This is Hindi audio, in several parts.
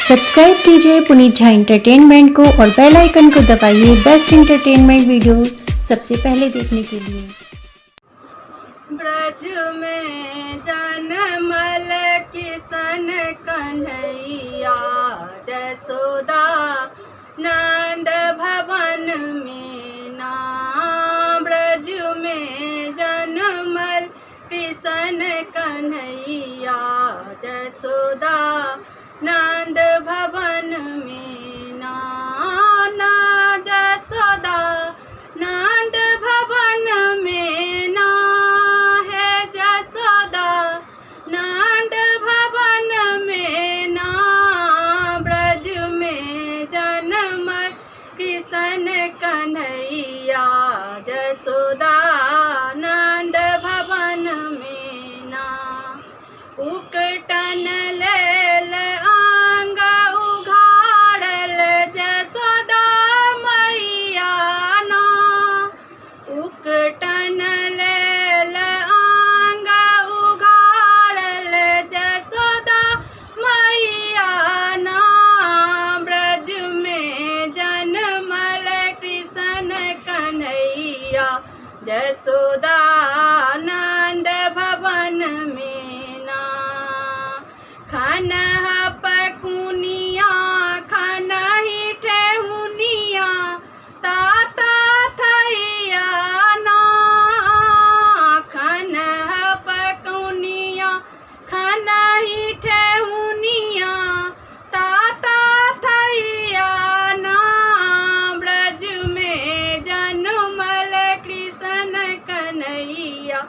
सब्सक्राइब कीजिए पुनीत झा एंटरटेनमेंट को और बेल आइकन को दबाइए बेस्ट एंटरटेनमेंट वीडियो सबसे पहले देखने के लिए। ब्रज में जनमल किशन कन्हैया जसोदा नंद भवन में नाम। ब्रज में जनमल किशन कन्हैया जसोदा नंद भवन में नाम। जसोदा नंद भवन में ना है जसोदा नंद भवन में ना। ब्रज में जनमल किशन कन्हैया जसोदा नंद भवन में ना। उकटन लेल आंग उघाड़ल जसोदा मैया ना। उकटन लेल आंग उघाड़ल जसोदा मैया ना। ब्रज में जनमल कृष्ण कन्हैया जसोदा नंद भवन में ना। खनह पकुनिया खनहि ठेहुनिया ताता थैया ना। खनह पकुनिया खनहि ठेहुनिया ताता थैया ना। ब्रज में जनमल कृष्ण कन्हैया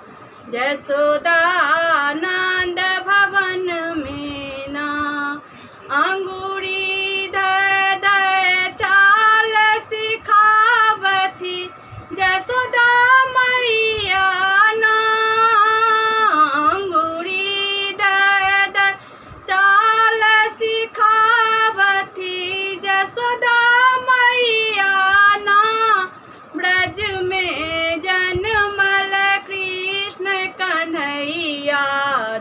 जसोदा नंद भवन में ना। अंगूरी धय धय चाल सिखावथी जसोदा मैया ना। अंगूरी धय धय चाल सिखावथी जसोदा मैया ना। ब्रज में जनमल कृष्ण कन्हैया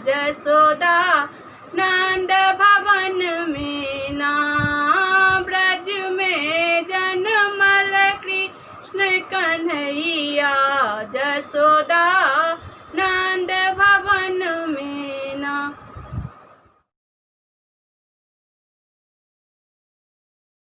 जसोदा नंद भवन में ना। ब्रज में जनमल कृष्ण कन्हैया